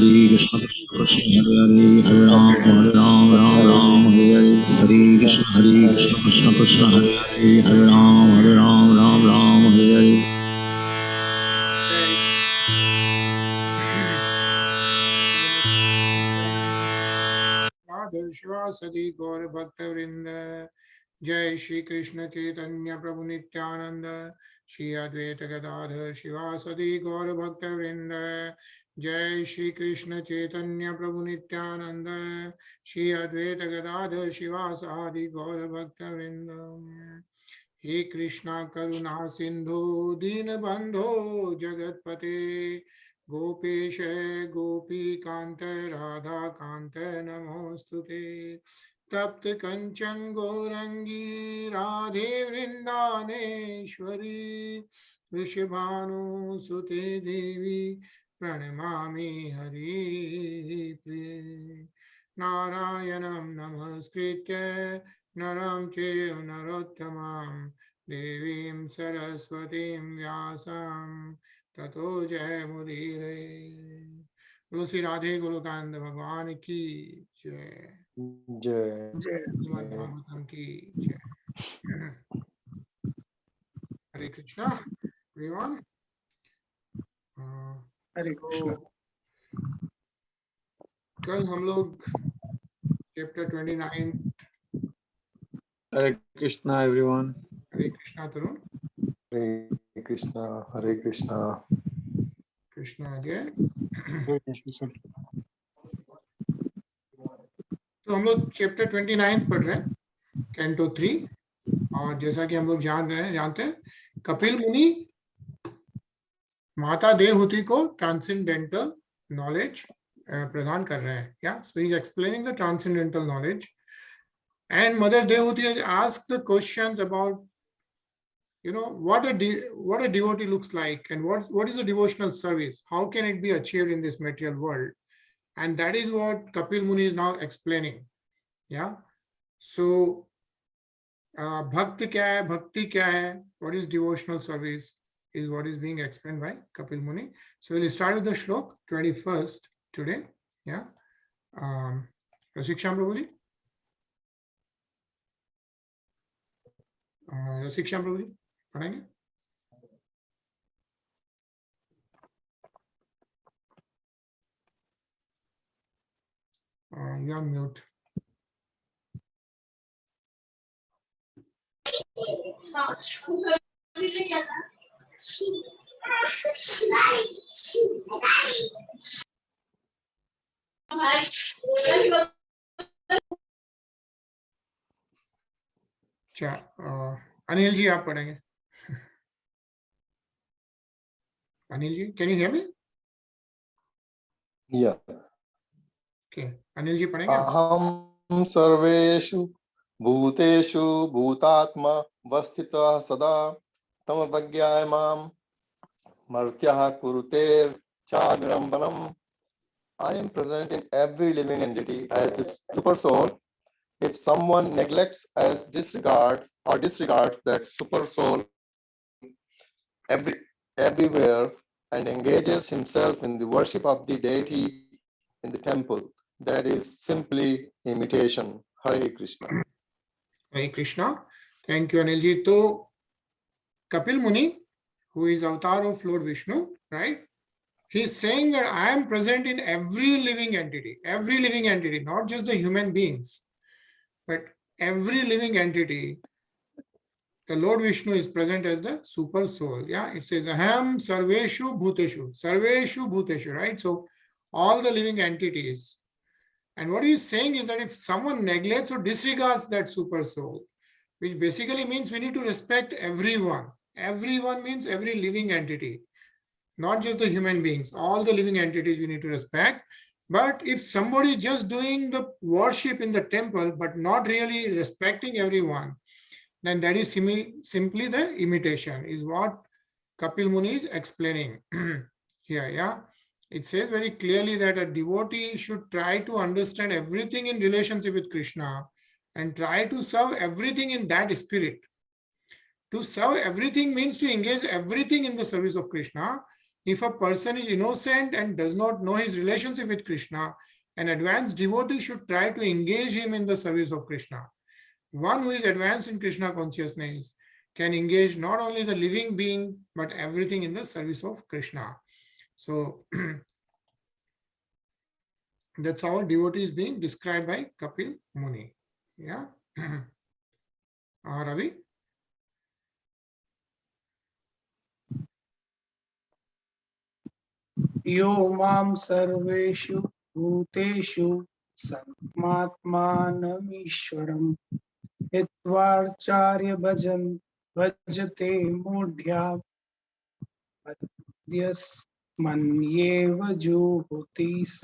Krishna Krishna Hare Hare Ram Ram Hare Hare Krishna Krishna Hare Hare Ram Ram Hare Radhe Shivasadi Gaur Bhakta Vrinda Jai Shri Krishna Chaitanya Prabhu Nityananda Shri Advaita Gadadhar Shivasadi Gaur Bhakta Vrinda Jai Shri Krishna Chaitanya Prabhu Nityananda Shri Advaita Gadadhar Shivasadi Gaur Bhakta Vrinda He Krishna Karuna Sindhu Dinabandho Jagatpate Gopesh Gopi Kanta Radha Kanta Namostute तप्त कंचन गौरंगी राधे वृंदानेश्वरी वृषभानुसुते देवी प्रणमामि हरिप्रिये नारायणं नमस्कृत्य नरं चैव नरोत्तमं देवीं सरस्वतीं व्यासं ततो जयमुदीरये। बोलो श्री राधे गोलोकानंद भगवान की जय। जय श्रीमद् भागवतम की जय। हरे कृष्णा एवरीवन। हरे कृष्णा। कल हम लोग चैप्टर 29। हरे कृष्णा एवरीवन। हरे कृष्णा तरुण। हरे कृष्णा हरे कृष्णा कृष्णा जय। हरे कृष्णा। तो हम लोग चैप्टर 29 पढ़ रहे हैं, कैंटो 3। और जैसा कि हम लोग जानते हैं कपिल मुनि माता देवहूति को ट्रांसेंडेंटल नॉलेज प्रदान कर रहे हैं। या so he is explaining the transcendental knowledge and mother Devahuti has asked the questions about what a devotee looks like and what is a devotional service, how can it be achieved in this material world, and that is what Kapil Muni is now explaining. Yeah, so bhakti kya hai, bhakti kya hai, what is devotional service is what is being explained by Kapil Muni. So we'll start with the shlok 21st today. Yeah, Rasiksham Prabhuji. Rasiksham Prabhuji पढ़ेंगे. You are mute. अच्छा, अनिल जी आप पढ़ेंगे. Anil ji, can you hear me? Yeah. Okay, Anil ji पढ़ेंगे. अहम सर्वेषु भूतेषु भूतात्मा वस्थितः सदा तमवज्ञाय माम मर्त्यः कुरुते चाग्रम्बनम. I am present in every living entity as the super soul. If someone neglects as disregards that super soul everywhere and engages himself in the worship of the deity in the temple, that is simply imitation. Hare Krishna. Hare Krishna. Thank you, Anil ji. So, Kapil Muni, who is avatar of Lord Vishnu, right? He is saying that I am present in every living entity, not just the human beings, but every living entity. The Lord Vishnu is present as the super soul. Yeah, it says Aham Sarveshu Bhuteshu, right? So all the living entities. And what he is saying is that if someone neglects or disregards that super soul, which basically means we need to respect everyone. Everyone means every living entity, not just the human beings. All the living entities we need to respect. But if somebody is just doing the worship in the temple, but not really respecting everyone, then that is simply the imitation, is what Kapil Muni is explaining here. Yeah, it says very clearly that a devotee should try to understand everything in relationship with Krishna and try to serve everything in that spirit. To serve everything means to engage everything in the service of Krishna, If a person is innocent and does not know his relationship with Krishna, an advanced devotee should try to engage him in the service of Krishna. One who is advanced in Krishna consciousness can engage not only the living being, but everything in the service of Krishna. So that's how devotee is being described by Kapil Muni. Yeah. Ravi? यो मां सर्वेषु भूतेषु समात्मानमीश्वरम् हित्वाचार्य भजते मूढ्या मन्येव जुहोति स.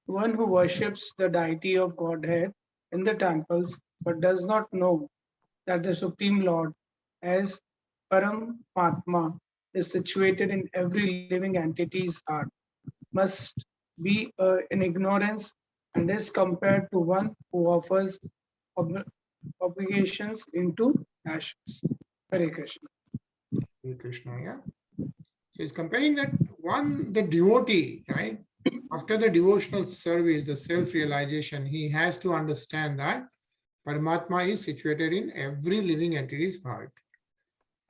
One who worships the deity of Godhead in the temples but does not know that the Supreme Lord as Paramatma is situated in every living entity's heart must be in ignorance and is compared to one who offers obligations into ashes. Hare Krishna. Hare Krishna, yeah. So he's comparing that one, the devotee, right? After the devotional service, the self-realization, he has to understand that Paramatma is situated in every living entity's heart.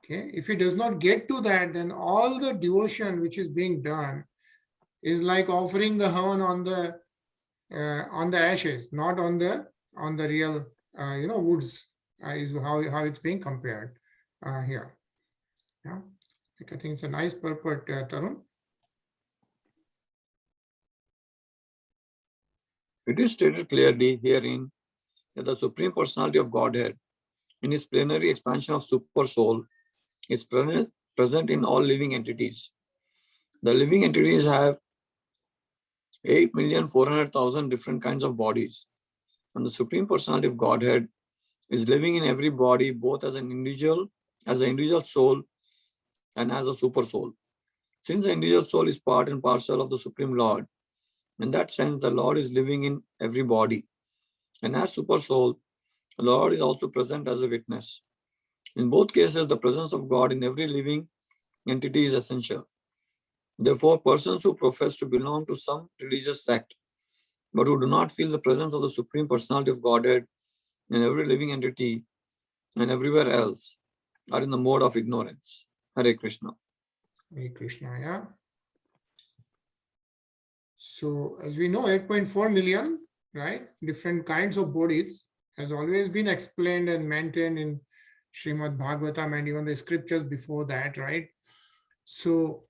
Okay, if he does not get to that, then all the devotion which is being done is like offering the havan on the ashes, not on the real woods. Is how it's being compared here. Yeah, I think it's a nice purport, Tarun. It is stated clearly herein that the Supreme Personality of Godhead, in his plenary expansion of Super Soul, is present in all living entities. The living entities have 8,400,000 different kinds of bodies, and the Supreme Personality of Godhead is living in every body, both as an individual soul, and as a super soul. Since the individual soul is part and parcel of the Supreme Lord, in that sense, the Lord is living in every body. And as super soul, the Lord is also present as a witness. In both cases, the presence of God in every living entity is essential. Therefore, persons who profess to belong to some religious sect, but who do not feel the presence of the Supreme Personality of Godhead in every living entity and everywhere else, are in the mode of ignorance. Hare Krishna. Hare Krishna, yeah. So as we know, 8.4 million, right, different kinds of bodies has always been explained and maintained in Srimad Bhagavatam and even the scriptures before that, right? So,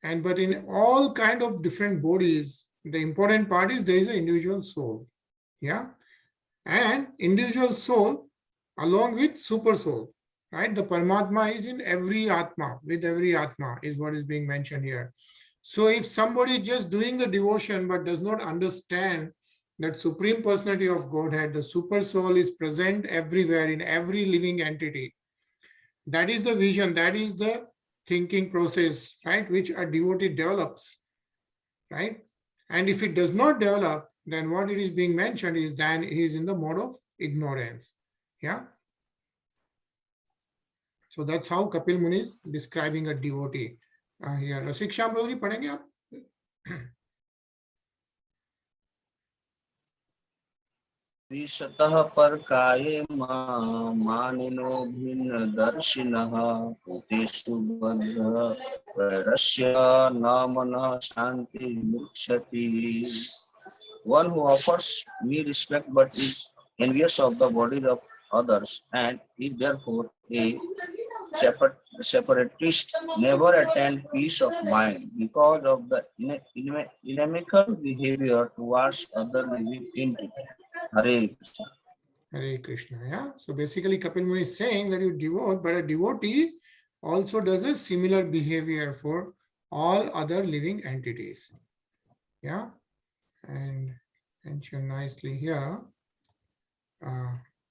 but in all kind of different bodies, the important part is there is an individual soul, yeah, and individual soul along with super soul, right? The Paramatma is in every Atma, with every Atma is what is being mentioned here. So if somebody is just doing the devotion but does not understand that Supreme Personality of Godhead, the super soul is present everywhere in every living entity. That is the vision, that is the thinking process, right, which a devotee develops, right? And if it does not develop, then what it is being mentioned is then he is in the mode of ignorance. Yeah. So that's how Kapil Muni is describing a devotee. Here, Rasik Shyam Prabhu ji, padhenge aap? विशतः परकाये मानिनो भिन्न दर्शिनः भूतेषु बद्ध वैरस्य नामनः शान्ति मुक्षति. One who offers me respect but is envious of the bodies of others and is therefore a separatist never attain peace of mind because of the inimical behavior towards other living entities. Hare Krishna. Hare Krishna, yeah. So basically Kapil Muni is saying that you devote, but a devotee also does a similar behavior for all other living entities. Yeah. And mention nicely here,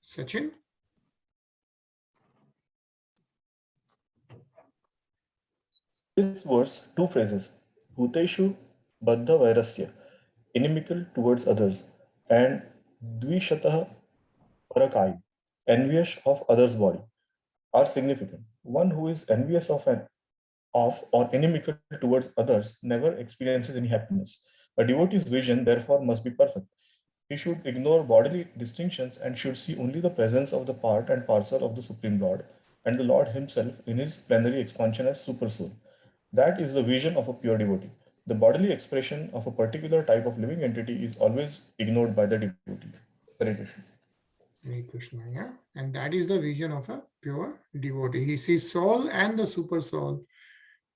Sachin. This verse, two phrases, Bhuteshu Baddha Vairasya, inimical towards others, and Dvishatah Parakai, envious of others' body, are significant. One who is envious of or inimical towards others never experiences any happiness. A devotee's vision, therefore, must be perfect. He should ignore bodily distinctions and should see only the presence of the part and parcel of the Supreme Lord and the Lord Himself in His plenary expansion as Supersoul. That is the vision of a pure devotee. The bodily expression of a particular type of living entity is always ignored by the devotee. Hare Krishna. Hare Krishna, yeah. And that is the vision of a pure devotee. He sees soul and the super soul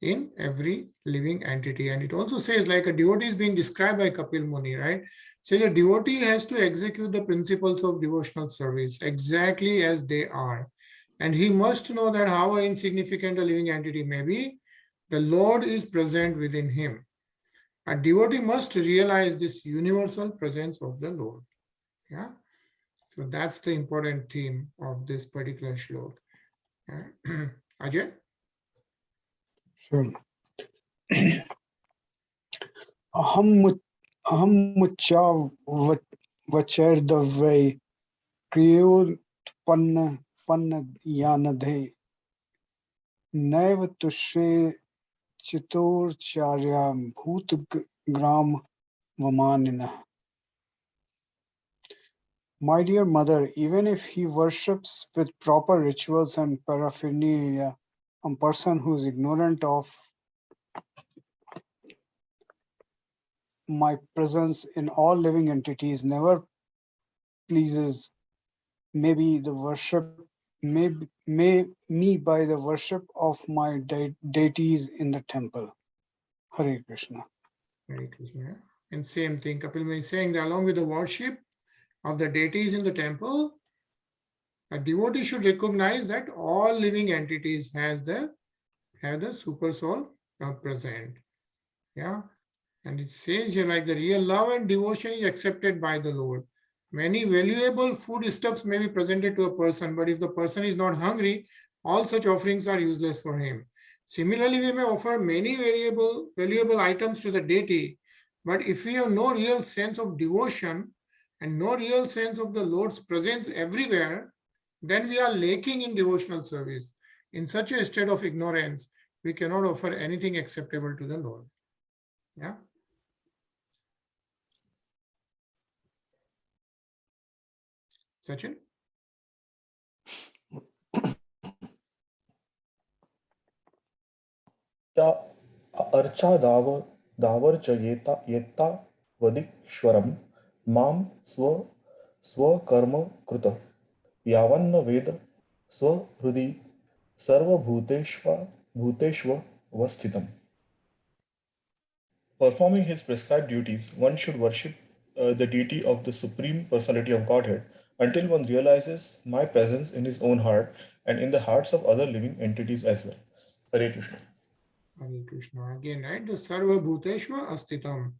in every living entity. And it also says, like, a devotee is being described by Kapil Muni, right? So the devotee has to execute the principles of devotional service exactly as they are. And he must know that however insignificant a living entity may be, the Lord is present within him. A devotee must realize this universal presence of the Lord. Yeah. So that's the important theme of this particular shlok. Ajay? Sure. Aham mucha vacherdavai kriyotpanna yanadhe naiva tushe chitorcharyam bhut gram vamanina. My dear mother, even if he worships with proper rituals and paraphernalia, a person who is ignorant of my presence in all living entities never pleases may me by the worship of my deities in the temple. Hare Krishna. Hare Krishna. And same thing, Kapil Muni is saying that along with the worship of the deities in the temple, a devotee should recognize that all living entities have the super soul present. Yeah. And it says here, like, the real love and devotion is accepted by the Lord. Many valuable foodstuffs may be presented to a person, but if the person is not hungry, all such offerings are useless for him. Similarly, we may offer many valuable items to the deity, but if we have no real sense of devotion and no real sense of the Lord's presence everywhere, then we are lacking in devotional service. In such a state of ignorance, we cannot offer anything acceptable to the Lord. Yeah. Sachin? अर्चा दावर्च येता वदीश्वरम माम स्वकर्म कृत यावन्न वेद स्वहृदि सर्वभूतेष्वस्थितम्. Performing his prescribed duties, one should worship the deity of the Supreme Personality of Godhead until one realizes my presence in his own heart and in the hearts of other living entities as well. Hare Krishna. Hare Krishna. Again, right? The Sarva Bhuteshva Astitam.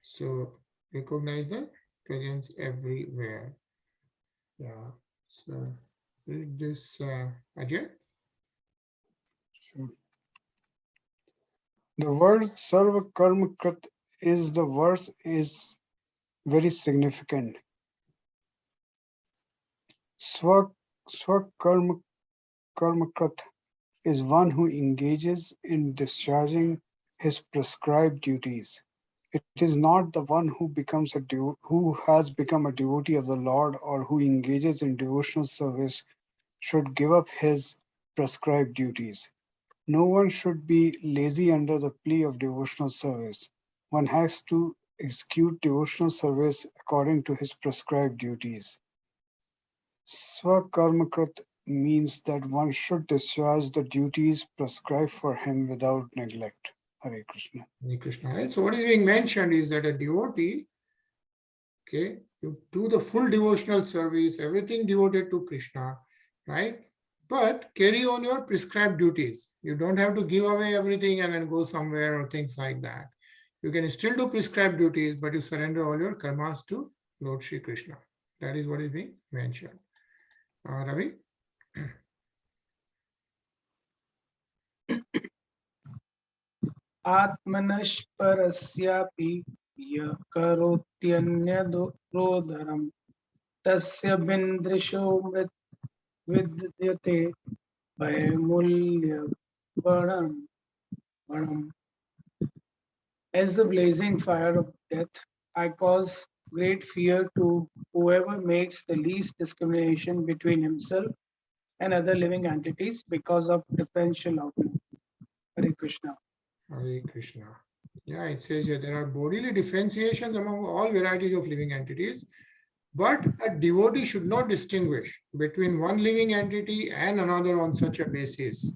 So recognize the presence everywhere. Yeah. So read this, Ajay. Sure. The word Sarva Karma Krit is very significant. Karma Krit is one who engages in discharging his prescribed duties. It is not the one who who has become a devotee of the Lord or who engages in devotional service should give up his prescribed duties. No one should be lazy under the plea of devotional service. One has to execute devotional service according to his prescribed duties. Swakarmakrit means that one should discharge the duties prescribed for him without neglect. Hare Krishna. Hare Krishna. Right? So what is being mentioned is that a devotee, okay, you do the full devotional service, everything devoted to Krishna, right? But carry on your prescribed duties. You don't have to give away everything and then go somewhere or things like that. You can still do prescribed duties, but you surrender all your karmas to Lord Shri Krishna. That is what is being mentioned. Ravi? आत्मनश्परस्यापि यः करोत्यन्यरोधरम् तस्य बिन्दृशो विद्यते Vaimulya Varnam. As the blazing fire of death, I cause great fear to whoever makes the least discrimination between himself and other living entities because of differential outlook. Hare Krishna. Hare Krishna. Yeah, it says here there are bodily differentiations among all varieties of living entities, but a devotee should not distinguish between one living entity and another on such a basis.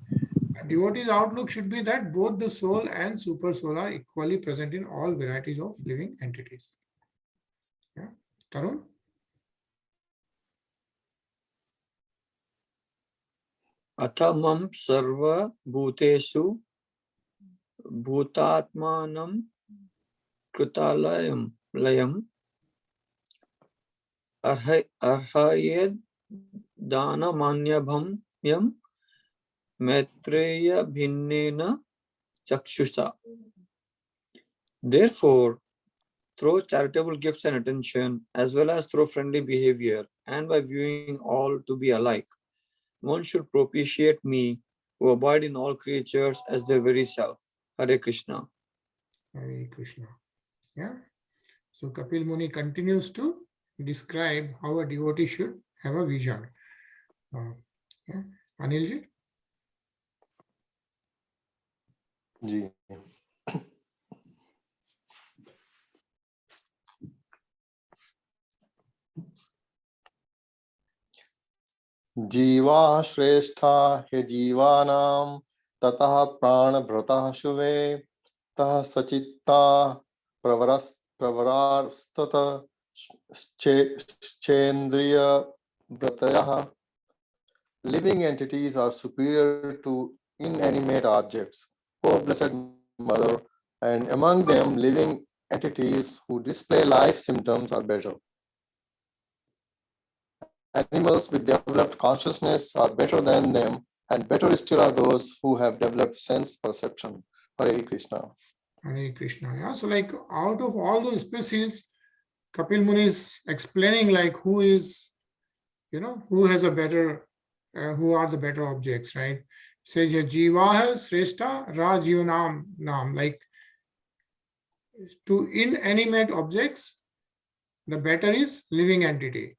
A devotee's outlook should be that both the soul and super soul are equally present in all varieties of living entities. Yeah. Tarun? Athamam sarva bhutesu bhutatmanam kritalayam layam arhayed dana manyabham yam maitreya bhinnena chakshusha. Therefore, through charitable gifts and attention, as well as through friendly behavior, and by viewing all to be alike, one should propitiate me who abide in all creatures as their very self. Hare Krishna. Hare Krishna. Yeah. So Kapil Muni continues to describe how a devotee should have a vision. Yeah. Anilji? जी जीवा श्रेष्ठा हे जीवानां ततः प्राणभृतः शुवे तः सचित्ता प्रवरास्तत चेन्द्रिय व्रतयः. Living entities are superior to inanimate objects, O Blessed Mother, and among them living entities who display life symptoms are better. Animals with developed consciousness are better than them, and better still are those who have developed sense perception. Hare Krishna. Hare Krishna. Yeah. So like out of all those species, Kapil Muni is explaining like who is, who has a better, who are the better objects, right? Says here, Jivaha Sreshta Ra Jivanam Nam. Like to inanimate objects, the better is living entity.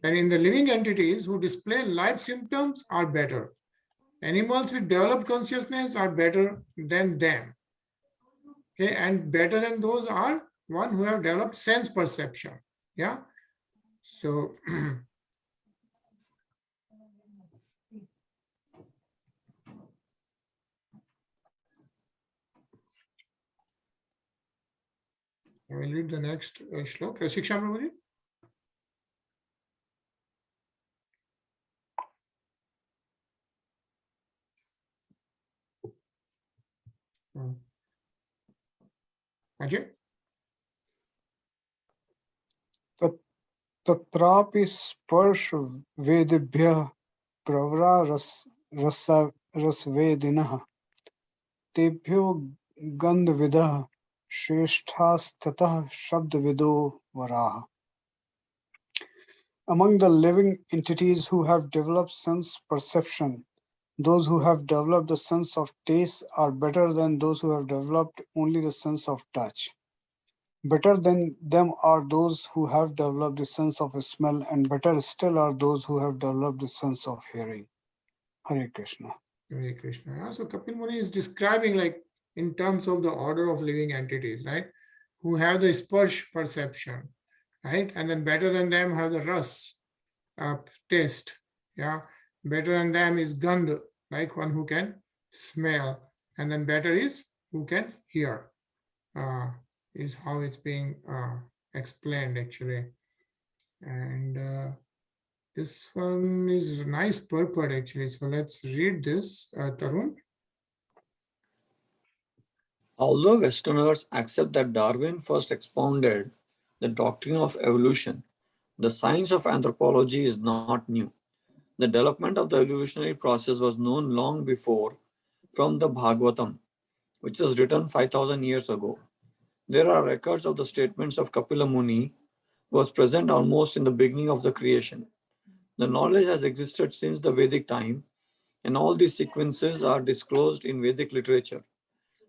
And in the living entities who display life symptoms are better. Animals with developed consciousness are better than them. Okay, and better than those are one who have developed sense perception. Yeah. So I will read the next shlok. Rasiksha Prabhuji. Ajay. तत्रापि स्पर्श वेदिभ्यः Pravara रसवेदिनः तेभ्यो गन्धविदः श्रेष्ठास्ततः शब्दविदो वराः. Among the living entities who have developed sense perception, those who have developed the sense of taste are better than those who have developed only the sense of touch. Better than them are those who have developed the sense of smell, and better still are those who have developed the sense of hearing. Hare Krishna. Hare Krishna. Yeah, so Kapil Muni is describing like in terms of the order of living entities, right? Who have the sparsh perception, right? And then better than them have the ras, taste. Yeah. Better than them is gandh, like one who can smell. And then better is who can hear. Is how it's being explained actually. And this one is a nice purport actually. So let's read this, Tarun. Although Westerners accept that Darwin first expounded the doctrine of evolution, the science of anthropology is not new. The development of the evolutionary process was known long before from the Bhagavatam, which was written 5,000 years ago. There are records of the statements of Kapila Muni, who was present almost in the beginning of the creation. The knowledge has existed since the Vedic time, And all these sequences are disclosed in Vedic literature.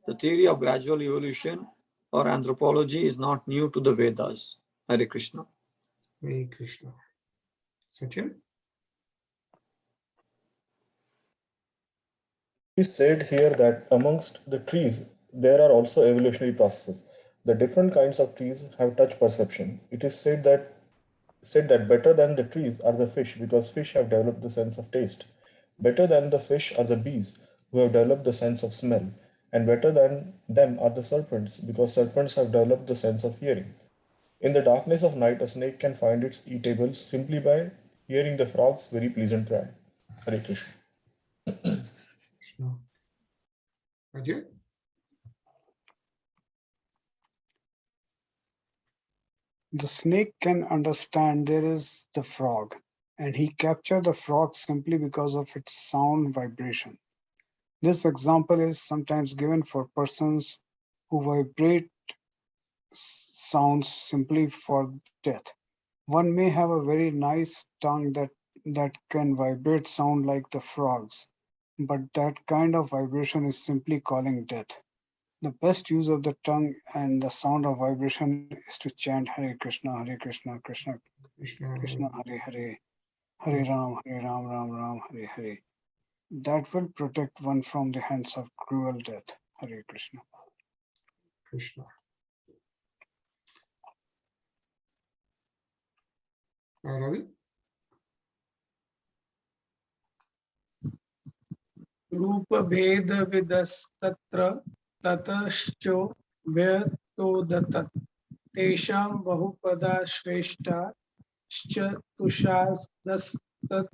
The theory of gradual evolution or anthropology is not new to the Vedas. Hare Krishna. Hare Krishna. Sachin? It is said here that amongst the trees, there are also evolutionary processes. The different kinds of trees have touch perception. It is said that better than the trees are the fish because fish have developed the sense of taste. Better than the fish are the bees who have developed the sense of smell. And better than them are the serpents because serpents have developed the sense of hearing. In the darkness of night, a snake can find its eatables simply by hearing the frog's very pleasant cry. Hare Krishna. Krishna. Ajay? The snake can understand there is the frog, and he captured the frog simply because of its sound vibration. This example is sometimes given for persons who vibrate sounds simply for death. One may have a very nice tongue that can vibrate sound like the frogs, but that kind of vibration is simply calling death. The best use of the tongue and the sound of vibration is to chant Hare Krishna, Krishna Krishna. Krishna, Hare Hare, Hare Ram, Ram Ram, Hare Hare. That will protect one from the hands of cruel death. Hare Krishna. Krishna. Ravi? रूप भेद विदस्तत्र ततश्चो व्यतोदतत् तेषां बहुपदा श्रेष्ठाश्च तुषादस्ततो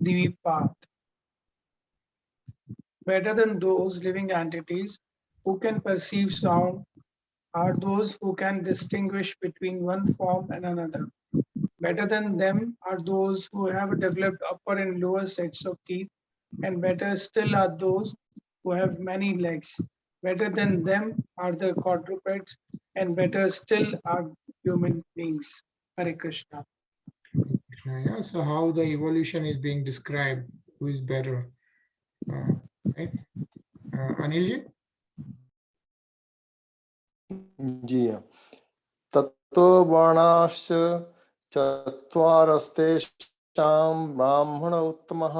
द्वीपात्. Better than those living entities who can perceive sound are those who can distinguish between one form and another. Better than them are those who have developed upper and lower sets of teeth, and better still are those who have many legs. Better than them are the quadrupeds, and better still are human beings. Hare Krishna. Krishna, yeah. So how the evolution is being described, who is better? Right? Anilji? जी हाँ। ततो वर्णाश्च चत्वारस्तेषां ब्राह्मण उत्तमः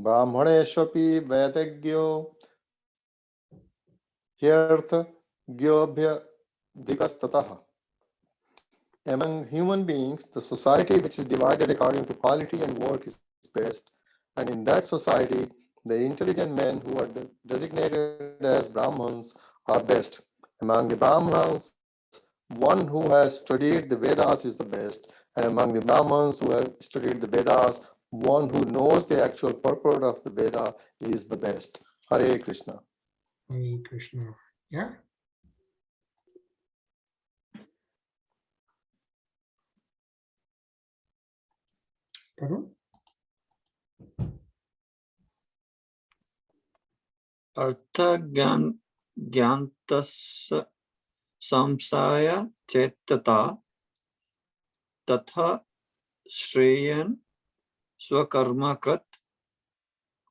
ब्राह्मणेष्वपि वैदज्ञो ह्यर्थज्ञोऽभ्यधिकस्ततः. Among human beings, the society which is divided according to quality and work is best, and in that society, the intelligent men who are designated as Brahmins are best. Among the Brahmins, one who has studied the Vedas is the best, and among the Brahmins who have studied the Vedas, one who knows the actual purport of the Veda is the best. Hare Krishna. Hare Krishna. Yeah. Tarun? Artha gyantas samsaya chetata tatha shreyan swakarma krat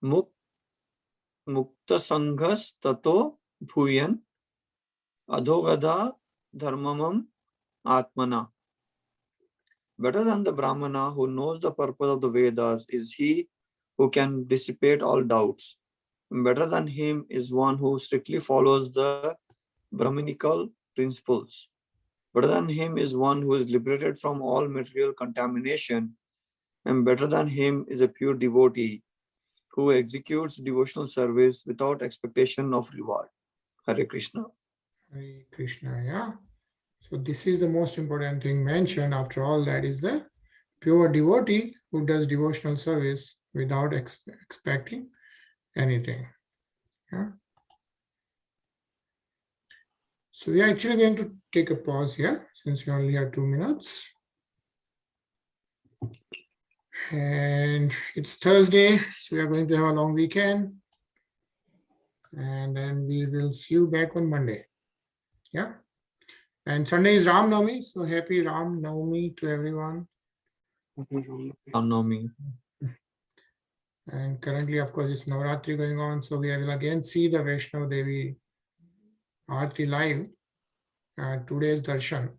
mukta sanghas tato bhuyan adhogada dharmamam atmana. Better than the Brahmana who knows the purpose of the Vedas is he who can dissipate all doubts. Better than him is one who strictly follows the Brahminical principles. Better than him is one who is liberated from all material contamination. And better than him is a pure devotee who executes devotional service without expectation of reward. Hare Krishna. Hare Krishna, yeah. So this is the most important thing mentioned. After all, that is the pure devotee who does devotional service without expecting anything. Yeah. So we are actually going to take a pause here since we only have 2 minutes. And it's Thursday, so we are going to have a long weekend. And then we will see you back on Monday. Yeah. And Sunday is Ram Navami, so happy Ram Navami to everyone. Navami. And currently, of course, it's Navaratri going on, so we will again see the Vaishnav Devi Aarti live. Today's darshan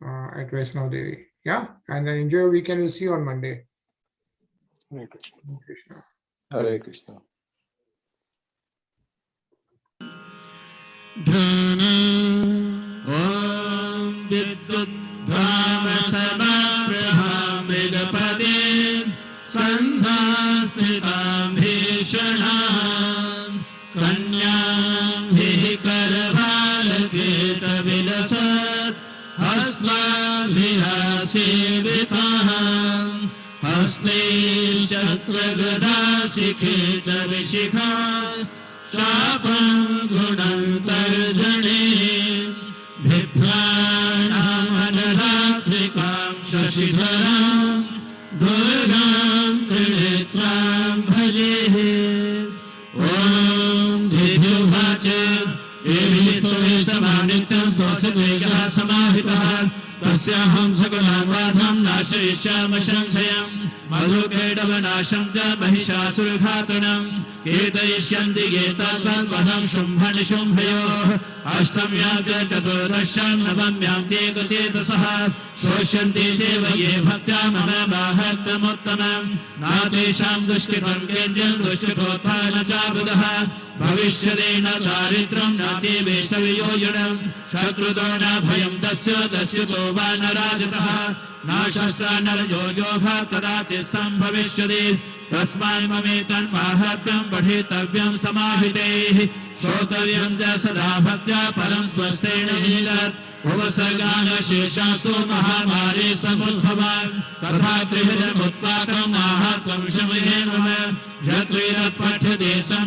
at Vaishnav Devi. Yeah, and then enjoy your weekend. We'll see you on Monday. Hare Krishna. Krishna. Hare Krishna. Om Vidyudhama Samaprabham Vigapadim Sandhastitam Bhishanam Kanyam Vikarvalaketa Vilasat Haslavihasivitaham Haste Chakragada Shikheta Vishikhas Shapam Gunantarjane Bhibhranam Analakrikam Shashidharam Durgam Trinitram Bhajehe Om Dhidhyuvacha Evistovi Samanitam Sosadvegah Samahitah Tasyaham Sakalam Vadham Nashayishyama Shanshayam Madhukedavanaşam ca Mahishasuraghātanam Ketayishyanti Getātvat Vadham Shumbhani Shumbhayoh Ashtamyāka Chaturdasham Navamyam Teka Chetasaha Shoshanti Jeva Ye Bhaktya Mama Bhakthamuttamam Natesham Dushkitam Kenjam Dushkitothana Chabudaha Bhavishyadena Charitram Nati Veshtaviyojanam Shatrudona Bhayam Tasya Tasyato Vanarajataha Nashastra Narajojo Bhakadati Sambhavishyadi Tasmai Mametan Mahatmam Padhitavyam Samahitehi Shotavyam Jasada Bhaktya Param Swastena Hilat Uvasargana Sheshasu Mahamari Samudbhavan Tatha Trihidam Utpatam Mahatvam Shamayenam Jatrirat Pathyadesam